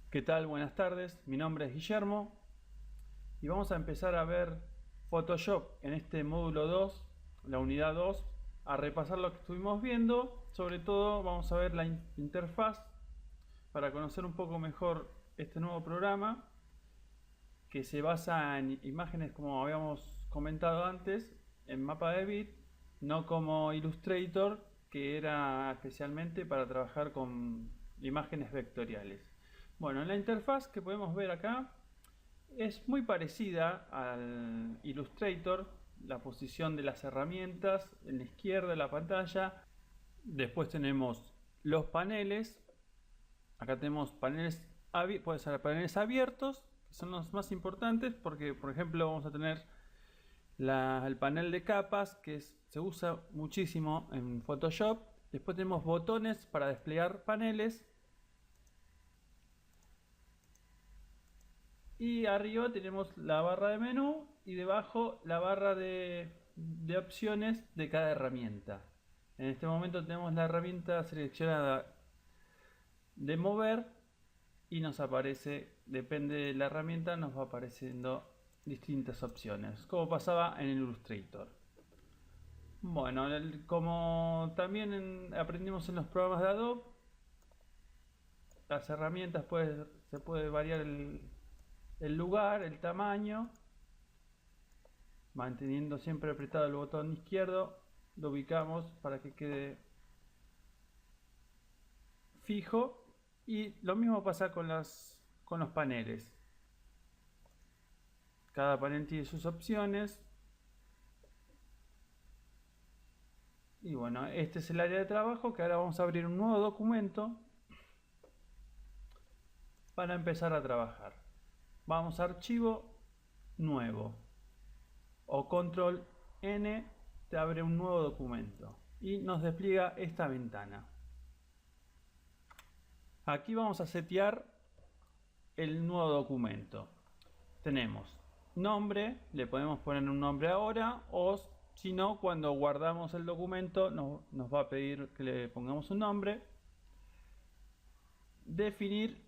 ¿Qué tal? Buenas tardes, mi nombre es Guillermo y vamos a empezar a ver Photoshop en este módulo 2, la unidad 2, a repasar lo que estuvimos viendo. Sobre todo vamos a ver la interfaz para conocer un poco mejor este nuevo programa que se basa en imágenes, como habíamos comentado antes, en mapa de bit, no como Illustrator, que era especialmente para trabajar con imágenes vectoriales. Bueno, en la interfaz que podemos ver acá es muy parecida al Illustrator, la posición de las herramientas en la izquierda de la pantalla. Después tenemos los paneles. Acá tenemos paneles, puede ser paneles abiertos, que son los más importantes porque, por ejemplo, vamos a tener el panel de capas, que se usa muchísimo en Photoshop. Después tenemos botones para desplegar paneles. Y arriba tenemos la barra de menú y debajo la barra de opciones de cada herramienta. En este momento tenemos la herramienta seleccionada de mover y nos aparece, depende de la herramienta, nos va apareciendo distintas opciones, como pasaba en el Illustrator. Bueno, como también aprendimos en los programas de Adobe, las herramientas se puede variar el lugar, el tamaño, manteniendo siempre apretado el botón izquierdo, lo ubicamos para que quede fijo. Y lo mismo pasa con los paneles. Cada panel tiene sus opciones. Y bueno, este es el área de trabajo, que ahora vamos a abrir un nuevo documento para empezar a trabajar. Vamos a archivo nuevo o control N, te abre un nuevo documento y nos despliega esta ventana. Aquí vamos a setear el nuevo documento. Tenemos nombre, le podemos poner un nombre ahora, o si no, cuando guardamos el documento nos va a pedir que le pongamos un nombre. Definir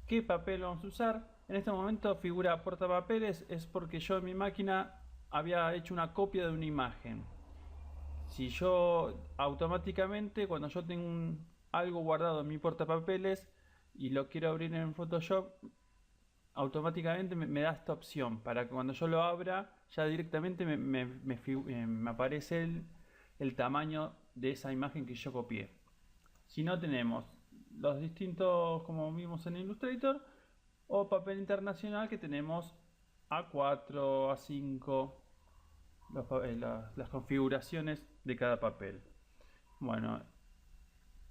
qué papel vamos a usar. En este momento figura portapapeles, es porque yo en mi máquina había hecho una copia de una imagen. Si yo automáticamente, cuando yo tengo algo guardado en mi portapapeles y lo quiero abrir en Photoshop, automáticamente me da esta opción para que cuando yo lo abra ya directamente me aparece el tamaño de esa imagen que yo copié. Si no, tenemos los distintos, como vimos en Illustrator, o papel internacional, que tenemos A4, A5, las configuraciones de cada papel. Bueno,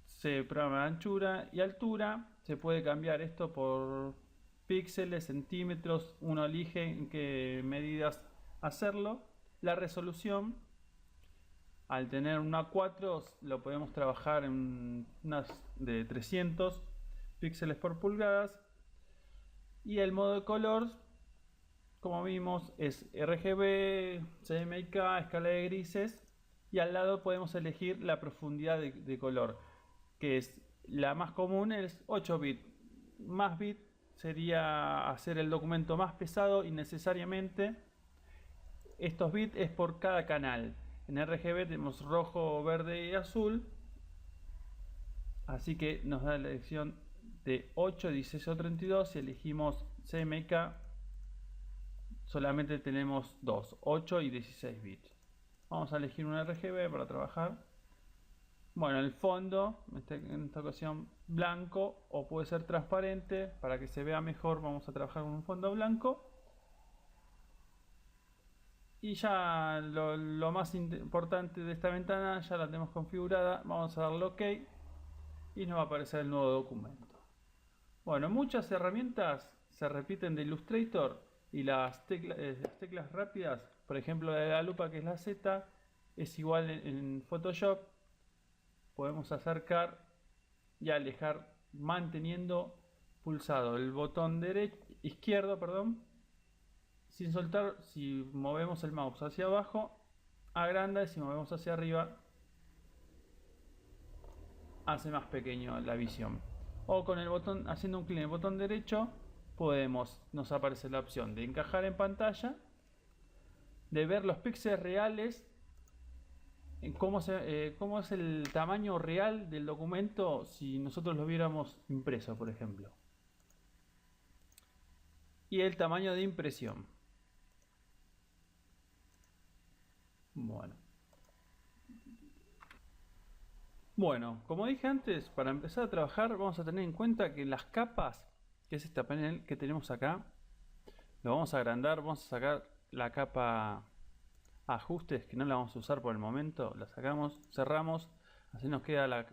se programa anchura y altura, se puede cambiar esto por píxeles, centímetros, uno elige en qué medidas hacerlo. La resolución, al tener un A4 lo podemos trabajar en unas de 300 píxeles por pulgadas. Y el modo de color, como vimos, es RGB, CMYK, escala de grises. Y al lado podemos elegir la profundidad de color, que es la más común, es 8 bits. Más bit sería hacer el documento más pesado innecesariamente. Estos bits es por cada canal. En RGB tenemos rojo, verde y azul. Así que nos da la elección de 8, 16 o 32. Si elegimos CMYK, solamente tenemos 2, 8 y 16 bits. Vamos a elegir un RGB para trabajar. Bueno, el fondo, en esta ocasión blanco, o puede ser transparente. Para que se vea mejor vamos a trabajar con un fondo blanco. Y ya lo más importante de esta ventana ya la tenemos configurada. Vamos a darle OK y nos va a aparecer el nuevo documento. Bueno, muchas herramientas se repiten de Illustrator y las teclas rápidas, por ejemplo la de la lupa, que es la Z, es igual en Photoshop. Podemos acercar y alejar manteniendo pulsado el botón izquierdo, sin soltar. Si movemos el mouse hacia abajo, agranda, y si movemos hacia arriba, hace más pequeño la visión. O con el botón, haciendo un clic en el botón derecho, nos aparece la opción de encajar en pantalla, de ver los píxeles reales, en cómo es el tamaño real del documento si nosotros lo viéramos impreso, por ejemplo. Y el tamaño de impresión. Bueno, como dije antes, para empezar a trabajar vamos a tener en cuenta que las capas, que es este panel que tenemos acá, lo vamos a agrandar, vamos a sacar la capa ajustes, que no la vamos a usar por el momento, la sacamos, cerramos, así nos queda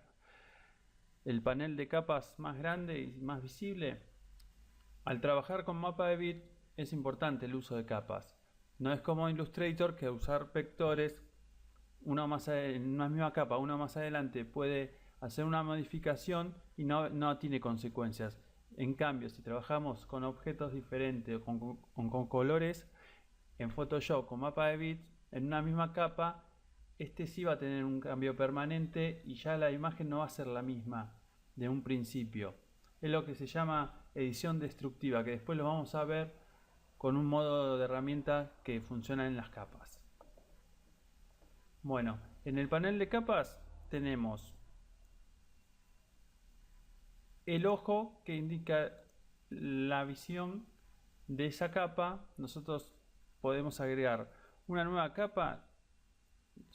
el panel de capas más grande y más visible. Al trabajar con mapa de bit es importante el uso de capas. No es como Illustrator, que usar vectores en una misma capa, uno más adelante puede hacer una modificación y no tiene consecuencias. En cambio, si trabajamos con objetos diferentes o con colores en Photoshop con mapa de bits en una misma capa, este sí va a tener un cambio permanente y ya la imagen no va a ser la misma de un principio. Es lo que se llama edición destructiva, que después lo vamos a ver con un modo de herramienta que funciona en las capas. Bueno, en el panel de capas tenemos el ojo que indica la visión de esa capa. Nosotros podemos agregar una nueva capa,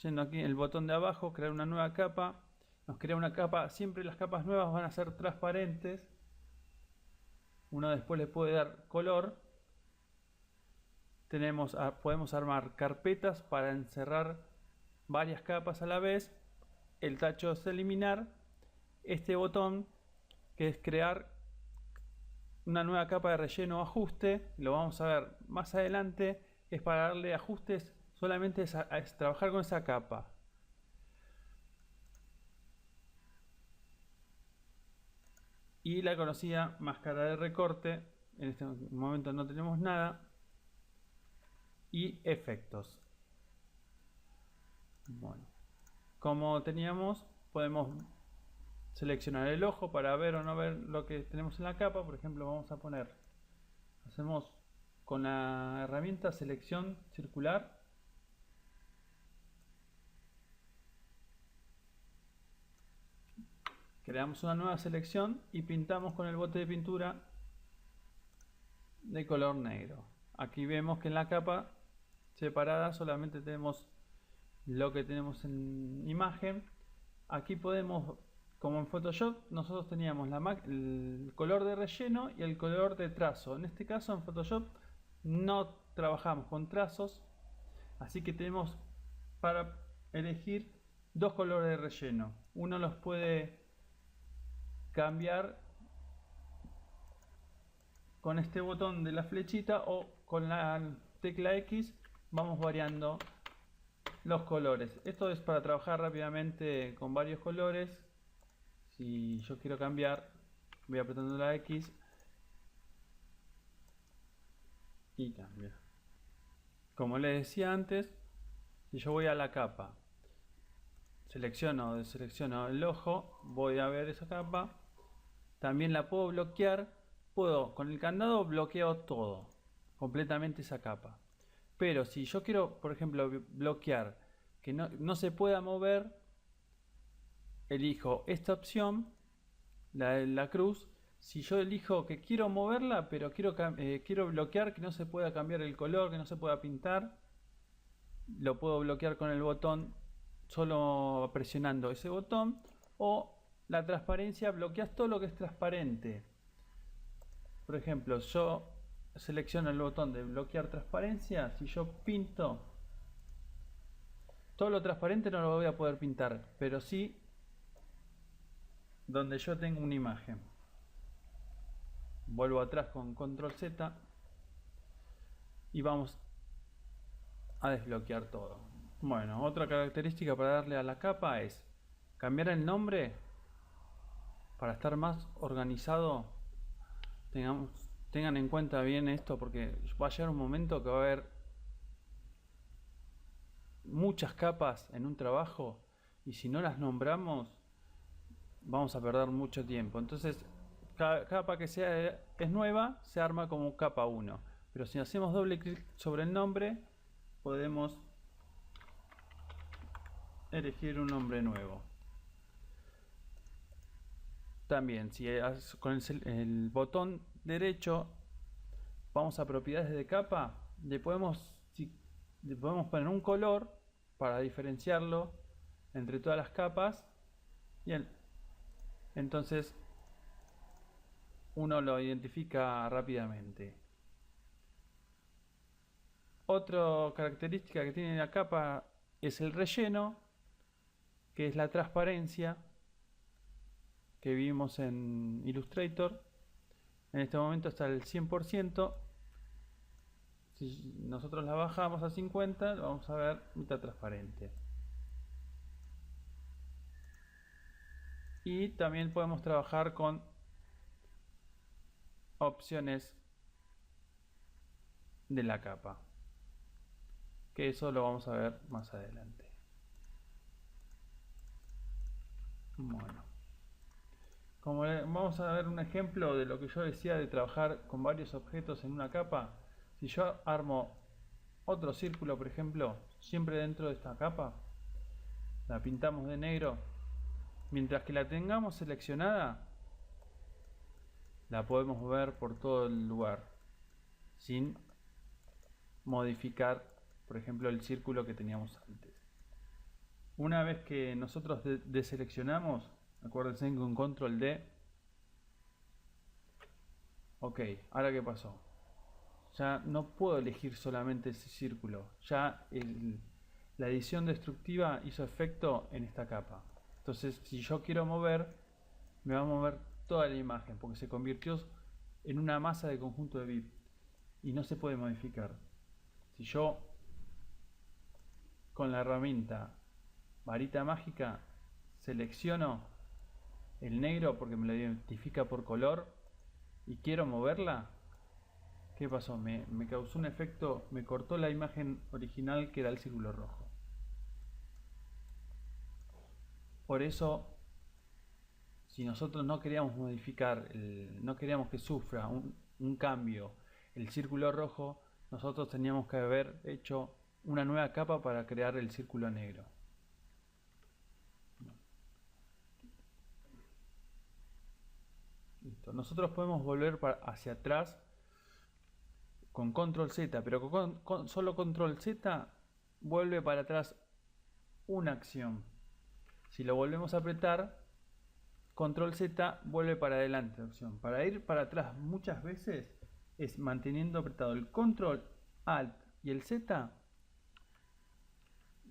yendo aquí en el botón de abajo, crear una nueva capa. Nos crea una capa, siempre las capas nuevas van a ser transparentes. Uno después le puede dar color. Podemos armar carpetas para encerrar varias capas a la vez. El tacho es eliminar. Este botón, que es crear una nueva capa de relleno o ajuste, lo vamos a ver más adelante, es para darle ajustes solamente a trabajar con esa capa. Y la conocida máscara de recorte, en este momento no tenemos nada. Y efectos. Bueno, como teníamos, podemos seleccionar el ojo para ver o no ver lo que tenemos en la capa. Por ejemplo, vamos a hacemos con la herramienta selección circular, creamos una nueva selección y pintamos con el bote de pintura de color negro. Aquí vemos que en la capa separada solamente tenemos lo que tenemos en imagen. Aquí podemos, como en Photoshop, nosotros teníamos el color de relleno y el color de trazo. En este caso, en Photoshop no trabajamos con trazos, así que tenemos para elegir dos colores de relleno. Uno los puede cambiar con este botón de la flechita, o con la tecla X vamos variando los colores. Esto es para trabajar rápidamente con varios colores. Si yo quiero cambiar, voy apretando la X y cambia. Como les decía antes, si yo voy a la capa, selecciono el ojo, voy a ver esa capa, también la puedo bloquear. Con el candado bloqueo todo, completamente esa capa. Pero si yo quiero, por ejemplo, bloquear que no se pueda mover, elijo esta opción, la cruz. Si yo elijo que quiero moverla, pero quiero bloquear que no se pueda cambiar el color, que no se pueda pintar, lo puedo bloquear con el botón, solo presionando ese botón. O la transparencia, bloqueas todo lo que es transparente. Por ejemplo, yo selecciono el botón de bloquear transparencia. Si yo pinto todo lo transparente, no lo voy a poder pintar, pero sí donde yo tengo una imagen. Vuelvo atrás con control Z y vamos a desbloquear todo. Bueno, otra característica para darle a la capa es cambiar el nombre para estar más organizado. Tengan en cuenta bien esto, porque va a llegar un momento que va a haber muchas capas en un trabajo y si no las nombramos vamos a perder mucho tiempo. Entonces cada capa que es nueva se arma como capa 1. Pero si hacemos doble clic sobre el nombre, podemos elegir un nombre nuevo. También, si con el botón derecho vamos a propiedades de capa, le podemos poner un color para diferenciarlo entre todas las capas. Bien, entonces uno lo identifica rápidamente. Otra característica que tiene la capa es el relleno, que es la transparencia que vimos en Illustrator. En este momento está al 100%. Si nosotros la bajamos a 50, vamos a ver mitad transparente. Y también podemos trabajar con opciones de la capa, que eso lo vamos a ver más adelante. Bueno, vamos a ver un ejemplo de lo que yo decía de trabajar con varios objetos en una capa. Si yo armo otro círculo, por ejemplo, siempre dentro de esta capa, la pintamos de negro, mientras que la tengamos seleccionada, la podemos ver por todo el lugar sin modificar, por ejemplo, el círculo que teníamos antes. Una vez que nosotros deseleccionamos, acuérdense con control D. Ok, ahora qué pasó. Ya no puedo elegir solamente ese círculo. Ya la edición destructiva hizo efecto en esta capa. Entonces, si yo quiero mover, me va a mover toda la imagen, porque se convirtió en una masa de conjunto de bits y no se puede modificar. Si yo con la herramienta varita mágica selecciono el negro porque me lo identifica por color y quiero moverla, ¿qué pasó? Me causó un efecto, me cortó la imagen original que era el círculo rojo. Por eso, si nosotros no queríamos modificar, no queríamos que sufra un cambio el círculo rojo, nosotros teníamos que haber hecho una nueva capa para crear el círculo negro. Listo. Nosotros podemos volver hacia atrás con control Z, pero con solo control Z vuelve para atrás una acción. Si lo volvemos a apretar, control Z vuelve para adelante la opción. Para ir para atrás muchas veces es manteniendo apretado el control, alt y el Z.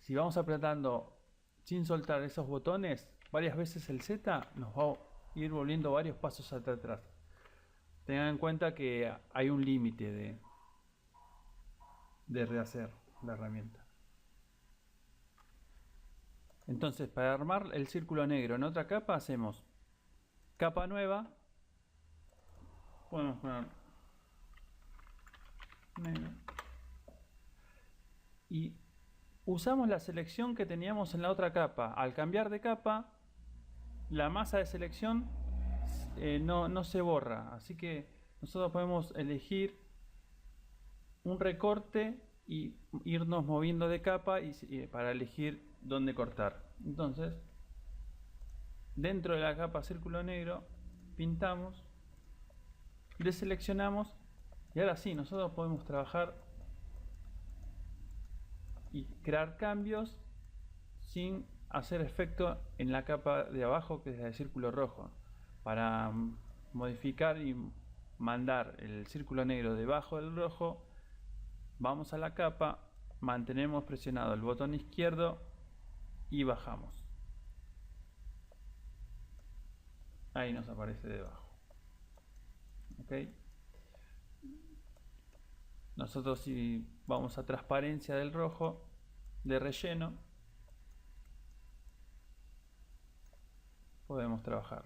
Si vamos apretando sin soltar esos botones varias veces, el Z nos va a ir volviendo varios pasos hacia atrás. Tengan en cuenta que hay un límite de rehacer la herramienta. Entonces, para armar el círculo negro en otra capa, hacemos capa nueva, podemos poner negro y usamos la selección que teníamos en la otra capa. Al cambiar de capa, la masa de selección no se borra, así que nosotros podemos elegir un recorte y irnos moviendo de capa para elegir dónde cortar. Entonces, dentro de la capa círculo negro, pintamos, deseleccionamos y ahora sí, nosotros podemos trabajar y crear cambios sin hacer efecto en la capa de abajo, que es el círculo rojo. Para modificar y mandar el círculo negro debajo del rojo, vamos a la capa, mantenemos presionado el botón izquierdo y bajamos. Ahí nos aparece debajo. ¿Ok? Nosotros, si vamos a transparencia del rojo, de relleno, podemos trabajar.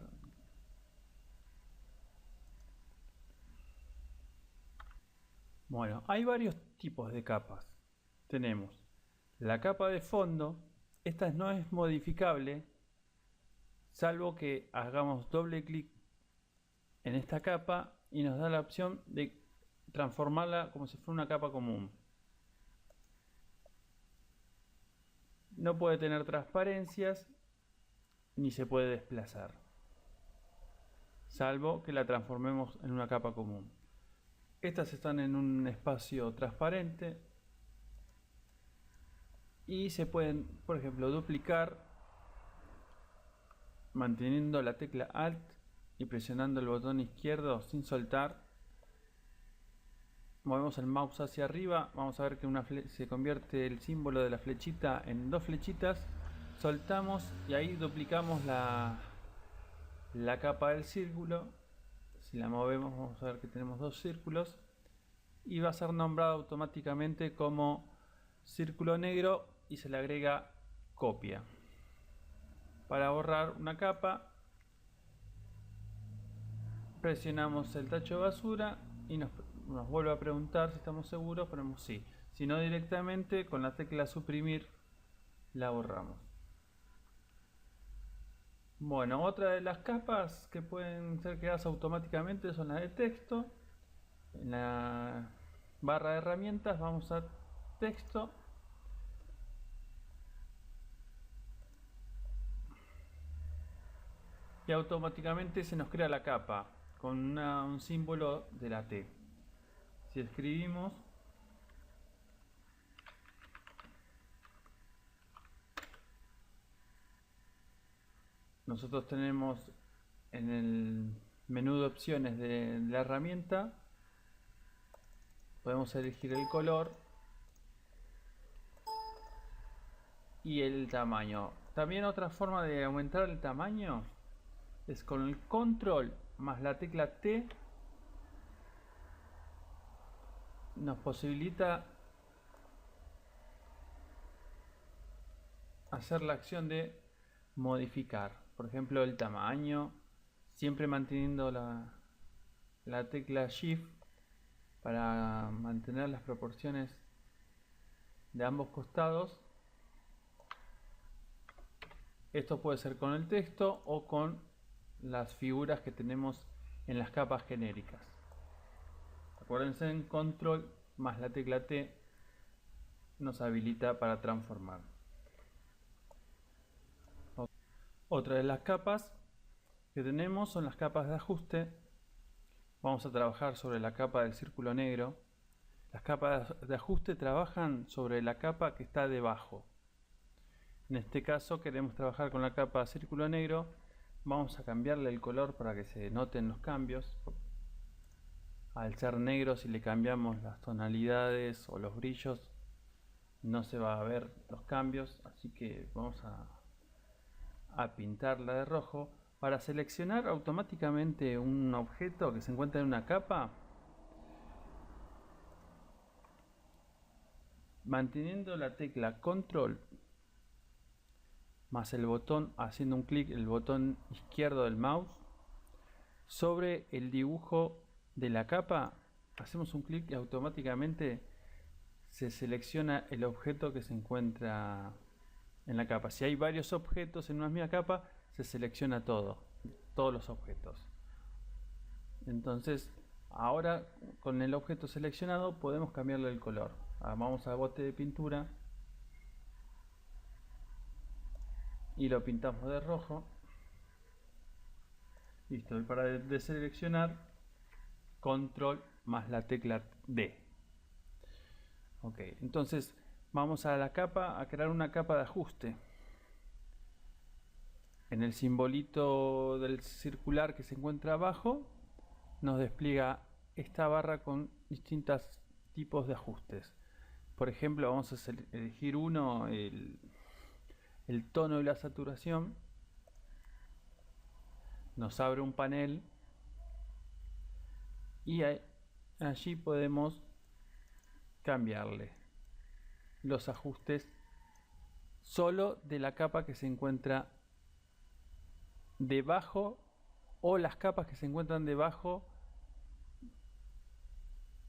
Bueno, hay varios tipos de capas. Tenemos la capa de fondo. Esta no es modificable, salvo que hagamos doble clic en esta capa y nos da la opción de transformarla como si fuera una capa común. No puede tener transparencias ni se puede desplazar, salvo que la transformemos en una capa común. Estas están en un espacio transparente y se pueden, por ejemplo, duplicar manteniendo la tecla Alt y presionando el botón izquierdo sin soltar. Movemos el mouse hacia arriba, vamos a ver que se convierte el símbolo de la flechita en dos flechitas. Soltamos y ahí duplicamos la capa del círculo. Si la movemos vamos a ver que tenemos dos círculos y va a ser nombrado automáticamente como círculo negro y se le agrega copia. Para borrar una capa presionamos el tacho de basura y nos vuelve a preguntar si estamos seguros, ponemos sí. Si no, directamente con la tecla suprimir la borramos. Bueno, otra de las capas que pueden ser creadas automáticamente son las de texto. En la barra de herramientas vamos a texto y automáticamente se nos crea la capa con un símbolo de la T. Si escribimos nosotros tenemos en el menú de opciones de la herramienta, podemos elegir el color y el tamaño. También otra forma de aumentar el tamaño es con el control más la tecla T. Nos posibilita hacer la acción de modificar, por ejemplo, el tamaño, siempre manteniendo la tecla Shift para mantener las proporciones de ambos costados. Esto puede ser con el texto o con las figuras que tenemos en las capas genéricas. Acuérdense, en control más la tecla T nos habilita para transformar. Otra de las capas que tenemos son las capas de ajuste. Vamos a trabajar sobre la capa del círculo negro. Las capas de ajuste trabajan sobre la capa que está debajo. En este caso queremos trabajar con la capa de círculo negro. Vamos a cambiarle el color para que se noten los cambios. Al ser negro, si le cambiamos las tonalidades o los brillos, no se va a ver los cambios. Así que vamos a pintarla de rojo. Para seleccionar automáticamente un objeto que se encuentra en una capa, manteniendo la tecla control más el botón, haciendo un clic, el botón izquierdo del mouse sobre el dibujo de la capa, hacemos un clic y automáticamente se selecciona el objeto que se encuentra en la capa. Si hay varios objetos en una misma capa, se selecciona todos los objetos. Entonces ahora con el objeto seleccionado podemos cambiarle el color. Vamos al bote de pintura y lo pintamos de rojo. Listo. Y para deseleccionar, control más la tecla D. Ok, entonces vamos a la capa, a crear una capa de ajuste. En el simbolito del circular que se encuentra abajo nos despliega esta barra con distintos tipos de ajustes. Por ejemplo, vamos a elegir uno, el tono y la saturación. Nos abre un panel y allí podemos cambiarle los ajustes solo de la capa que se encuentra debajo o las capas que se encuentran debajo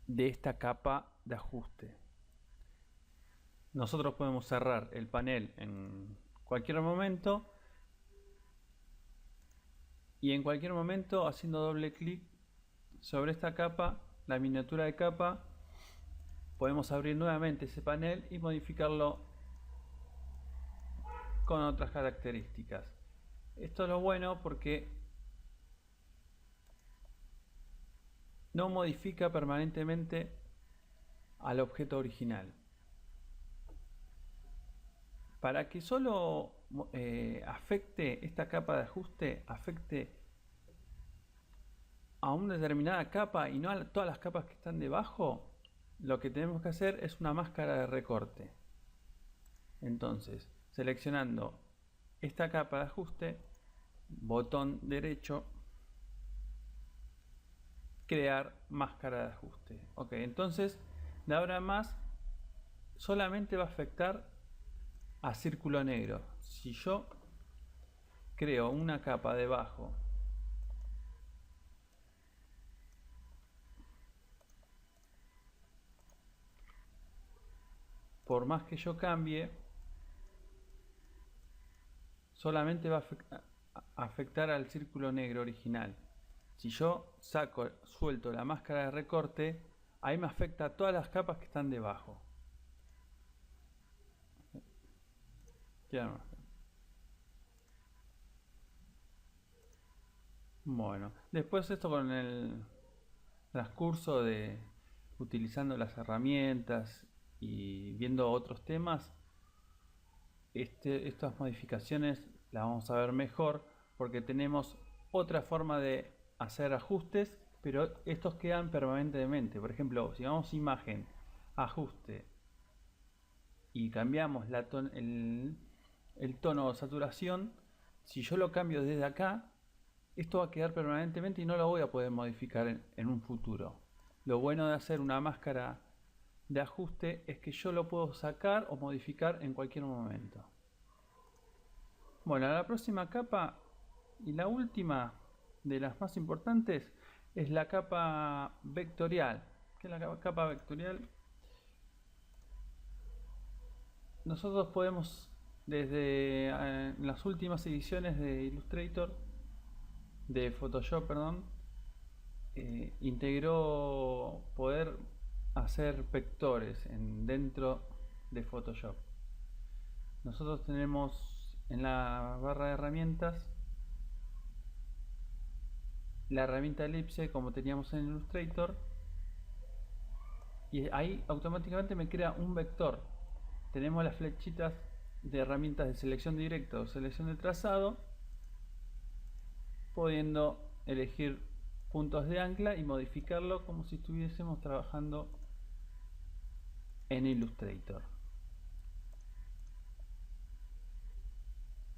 de esta capa de ajuste. Nosotros podemos cerrar el panel en cualquier momento y en cualquier momento, haciendo doble clic sobre esta capa, la miniatura de capa, podemos abrir nuevamente ese panel y modificarlo con otras características. Esto es lo bueno porque no modifica permanentemente al objeto original. Para que solo afecte esta capa de ajuste, afecte a una determinada capa y no a todas las capas que están debajo, lo que tenemos que hacer es una máscara de recorte. Entonces, seleccionando esta capa de ajuste, botón derecho, crear máscara de ajuste. Ok, entonces de ahora en más solamente va a afectar a círculo negro. Si yo creo una capa debajo por más que yo cambie, solamente va a afectar al círculo negro original. Si yo suelto la máscara de recorte, ahí me afecta a todas las capas que están debajo. Bueno, después esto con el transcurso de utilizando las herramientas y viendo otros temas, estas modificaciones las vamos a ver mejor porque tenemos otra forma de hacer ajustes, pero estos quedan permanentemente. Por ejemplo, si vamos a imagen, ajuste y cambiamos el tono de saturación, si yo lo cambio desde acá, esto va a quedar permanentemente y no lo voy a poder modificar en un futuro. Lo bueno de hacer una máscara de ajuste es que yo lo puedo sacar o modificar en cualquier momento. Bueno, la próxima capa y la última de las más importantes es la capa vectorial. ¿Qué es la capa vectorial? Nosotros podemos, desde las últimas ediciones de Illustrator, de Photoshop, perdón, integró poder hacer vectores dentro de Photoshop. Nosotros tenemos en la barra de herramientas la herramienta elipse como teníamos en Illustrator y ahí automáticamente me crea un vector. Tenemos las flechitas de herramientas de selección directa o selección de trazado, pudiendo elegir puntos de ancla y modificarlo como si estuviésemos trabajando en Illustrator.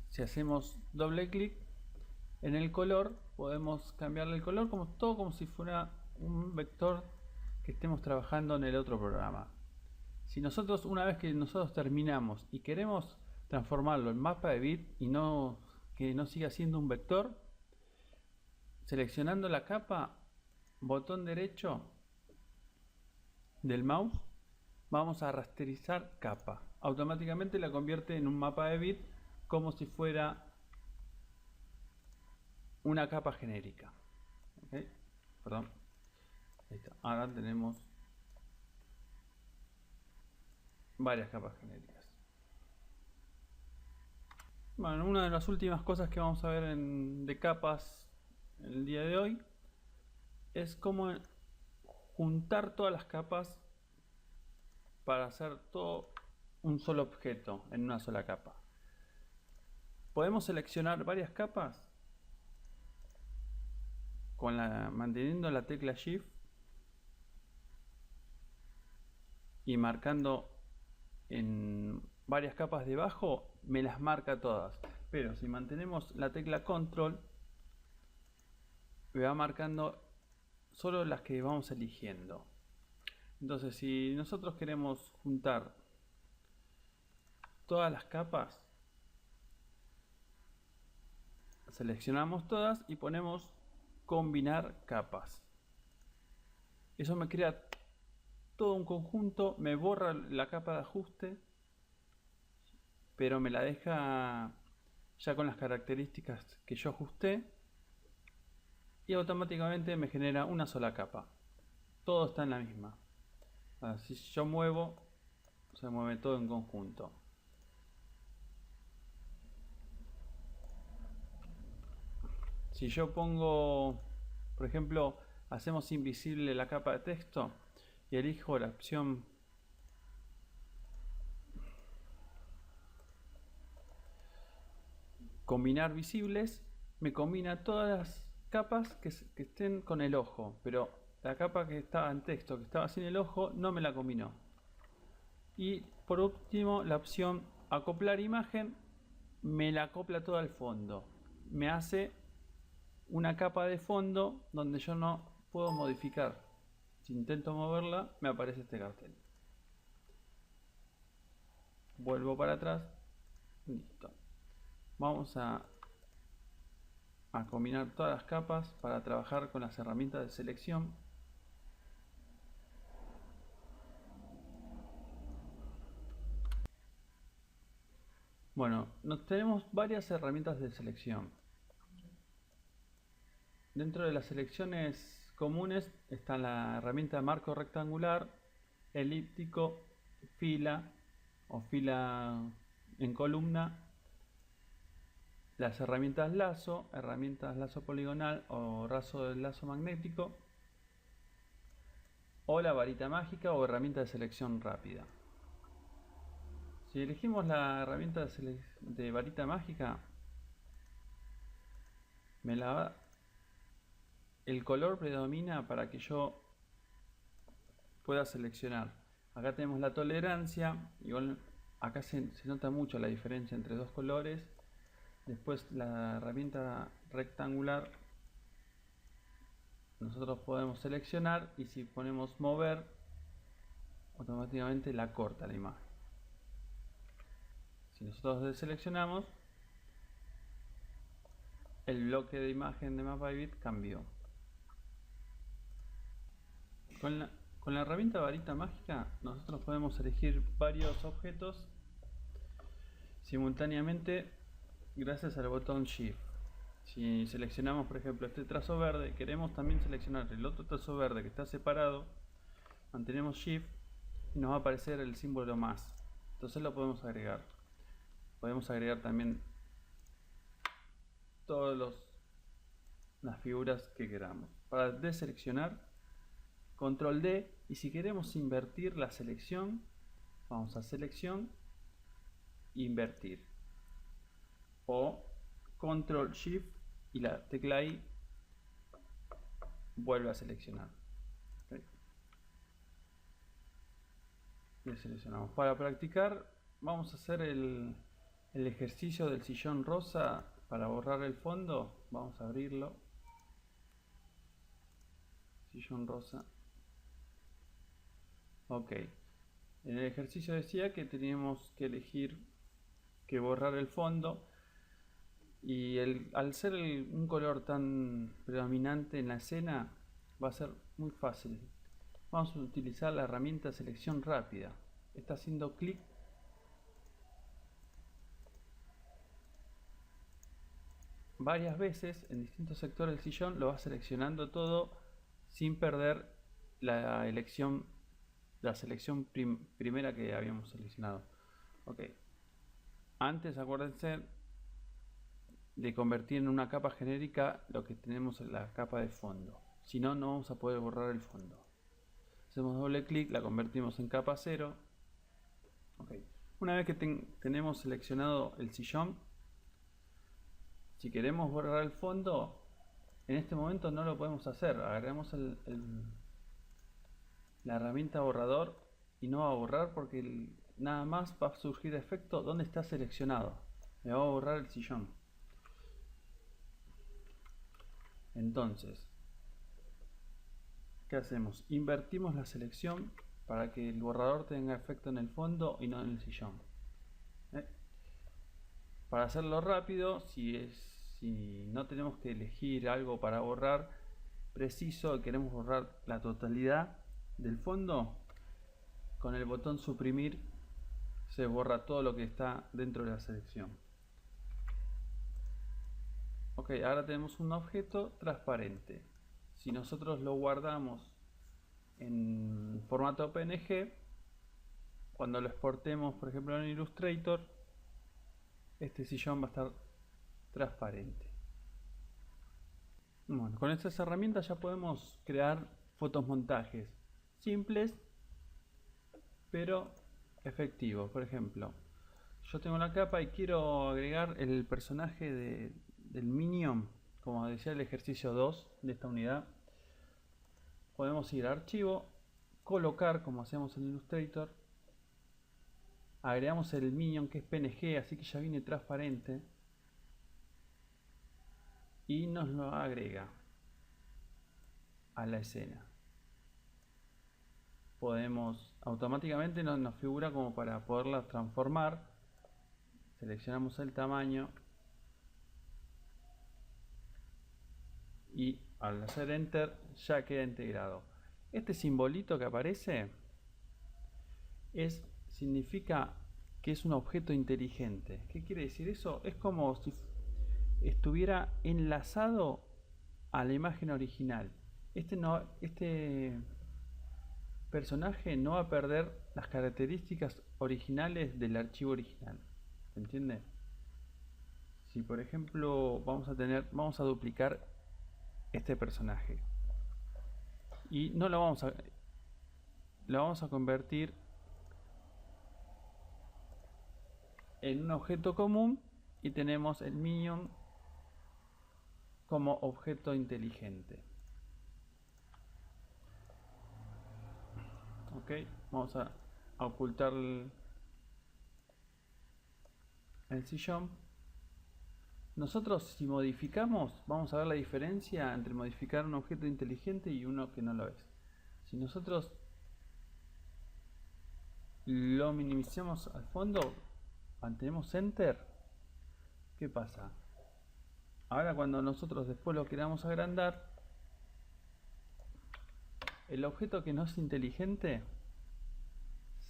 Si hacemos doble clic en el color, podemos cambiarle el color como si fuera un vector que estemos trabajando en el otro programa. Si nosotros, una vez que nosotros terminamos y queremos transformarlo en mapa de bit y que no siga siendo un vector, seleccionando la capa, botón derecho del mouse, vamos a rasterizar capa. Automáticamente la convierte en un mapa de bit como si fuera una capa genérica. ¿Okay? Perdón. Ahí está. Ahora tenemos varias capas genéricas. Bueno, una de las últimas cosas que vamos a ver de capas el día de hoy es cómo juntar todas las capas para hacer todo un solo objeto en una sola capa. Podemos seleccionar varias capas manteniendo la tecla Shift y marcando en varias capas debajo, me las marca todas. Pero si mantenemos la tecla Control, me va marcando solo las que vamos eligiendo. Entonces, si nosotros queremos juntar todas las capas, seleccionamos todas y ponemos combinar capas. Eso me crea todo un conjunto, me borra la capa de ajuste, pero me la deja ya con las características que yo ajusté y automáticamente me genera una sola capa. Todo está en la misma. Ahora, si yo muevo, se mueve todo en conjunto. Si yo pongo, por ejemplo, hacemos invisible la capa de texto y elijo la opción combinar visibles, me combina todas las capas que estén con el ojo, pero la capa que estaba en texto, que estaba sin el ojo, no me la combinó. Y por último, la opción acoplar imagen me la acopla todo al fondo. Me hace una capa de fondo donde yo no puedo modificar. Si intento moverla, me aparece este cartel. Vuelvo para atrás. Listo. Vamos a combinar todas las capas para trabajar con las herramientas de selección. Bueno, tenemos varias herramientas de selección. Dentro de las selecciones comunes está la herramienta de marco rectangular, elíptico, fila o fila en columna, las herramientas lazo poligonal o raso del lazo magnético, o la varita mágica o herramienta de selección rápida. Si elegimos la herramienta de varita mágica, el color predomina para que yo pueda seleccionar. Acá tenemos la tolerancia, igual acá se nota mucho la diferencia entre dos colores. Después la herramienta rectangular, nosotros podemos seleccionar y si ponemos mover, automáticamente la corta la imagen. Si nosotros deseleccionamos, el bloque de imagen de MapByBit cambió. Con la herramienta varita mágica, nosotros podemos elegir varios objetos simultáneamente gracias al botón Shift. Si seleccionamos, por ejemplo, este trazo verde, queremos también seleccionar el otro trazo verde que está separado, mantenemos Shift y nos va a aparecer el símbolo más. Entonces lo podemos agregar. Podemos agregar también todas las figuras que queramos. Para deseleccionar, control D, y si queremos invertir la selección, vamos a selección, invertir, o control shift y la tecla I vuelve a seleccionar. Deseleccionamos. Para practicar vamos a hacer el ejercicio del sillón rosa. Para borrar el fondo vamos a abrirlo, sillón rosa. Ok, en el ejercicio decía que teníamos que elegir que borrar el fondo, y al ser un color tan predominante en la escena va a ser muy fácil. Vamos a utilizar la herramienta selección rápida. Está haciendo clic varias veces en distintos sectores del sillón, lo va seleccionando todo sin perder la selección primera que habíamos seleccionado. Ok, antes acuérdense de convertir en una capa genérica lo que tenemos en la capa de fondo, si no, no vamos a poder borrar el fondo. Hacemos doble clic, la convertimos en capa 0. Okay. Una vez que tenemos seleccionado el sillón, si queremos borrar el fondo, en este momento no lo podemos hacer. Agarramos la herramienta borrador y no va a borrar porque nada más va a surgir efecto donde está seleccionado. Me va a borrar el sillón. Entonces, ¿qué hacemos? Invertimos la selección para que el borrador tenga efecto en el fondo y no en el sillón. Para hacerlo rápido, si no tenemos que elegir algo para borrar preciso, queremos borrar la totalidad del fondo, con el botón suprimir se borra todo lo que está dentro de la selección. Ok, ahora tenemos un objeto transparente. Si nosotros lo guardamos en formato PNG, cuando lo exportemos, por ejemplo, en Illustrator, este sillón va a estar transparente. Bueno, con estas herramientas ya podemos crear fotomontajes simples pero efectivos. Por ejemplo, yo tengo la capa y quiero agregar el personaje del Minion, como decía el ejercicio 2 de esta unidad. Podemos ir a archivo, colocar como hacemos en Illustrator, agregamos el Minion que es PNG, así que ya viene transparente y nos lo agrega a la escena. Podemos automáticamente nos figura como para poderla transformar. Seleccionamos el tamaño y al hacer enter ya queda integrado. Este simbolito que aparece significa que es un objeto inteligente. ¿Qué quiere decir eso? Es como si estuviera enlazado a la imagen original. Este personaje no va a perder las características originales del archivo original. ¿Se entiende? Si por ejemplo vamos a duplicar este personaje y no lo vamos a convertir en un objeto común y tenemos el Minion como objeto inteligente. Ok, vamos a ocultar el sillón. Nosotros si modificamos, vamos a ver la diferencia entre modificar un objeto inteligente y uno que no lo es. Si nosotros lo minimizamos al fondo, mantenemos enter, ¿qué pasa? Ahora cuando nosotros después lo queramos agrandar, el objeto que no es inteligente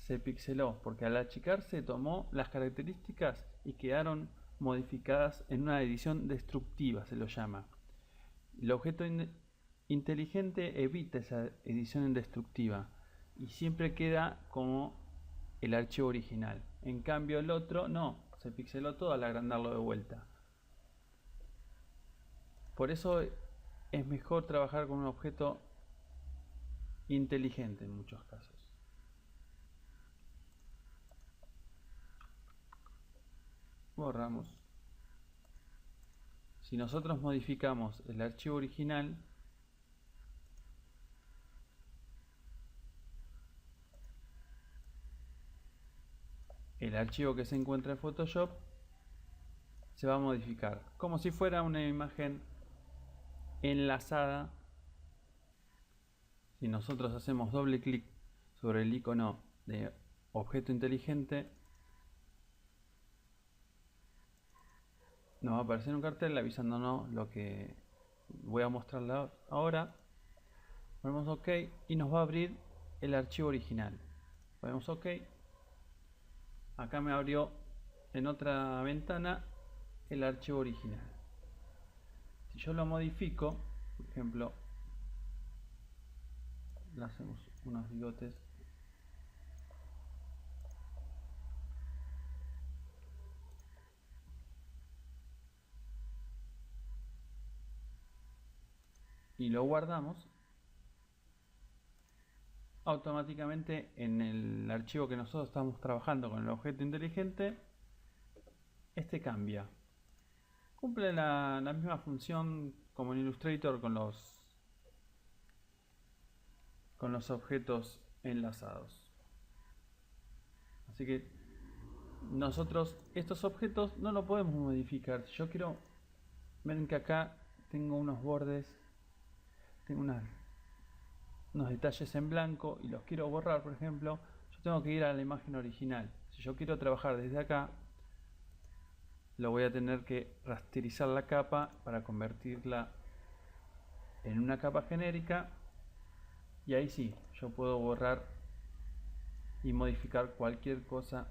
se pixeló, porque al achicarse tomó las características y quedaron modificadas en una edición destructiva, se lo llama. El objeto inteligente evita esa edición destructiva y siempre queda como el archivo original. En cambio el otro no, se pixeló todo al agrandarlo de vuelta. Por eso es mejor trabajar con un objeto inteligente en muchos casos. Borramos. Si nosotros modificamos el archivo original, el archivo que se encuentra en Photoshop se va a modificar como si fuera una imagen enlazada. Si nosotros hacemos doble clic sobre el icono de objeto inteligente, nos va a aparecer un cartel avisándonos lo que voy a mostrarle ahora. Ponemos OK y nos va a abrir el archivo original. Ponemos OK. Acá me abrió en otra ventana el archivo original. Si yo lo modifico, por ejemplo, le hacemos unos bigotes, y lo guardamos, automáticamente en el archivo que nosotros estamos trabajando con el objeto inteligente, este cambia. Cumple la misma función como en Illustrator con los objetos enlazados. Así que nosotros estos objetos no lo podemos modificar. Si yo quiero, ven que acá tengo unos bordes, tengo unos detalles en blanco y los quiero borrar, por ejemplo, yo tengo que ir a la imagen original. Si yo quiero trabajar desde acá, lo voy a tener que rasterizar la capa para convertirla en una capa genérica, y ahí sí, yo puedo borrar y modificar cualquier cosa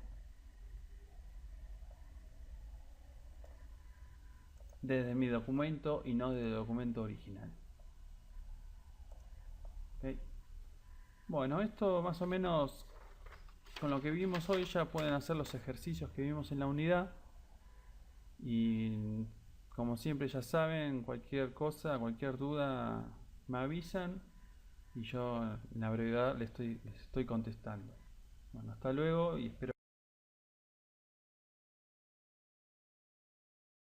desde mi documento y no del documento original. ¿Ok? Bueno, esto más o menos con lo que vimos hoy ya pueden hacer los ejercicios que vimos en la unidad. Y como siempre ya saben, cualquier cosa, cualquier duda me avisan y yo en la brevedad les estoy contestando. Bueno, hasta luego y espero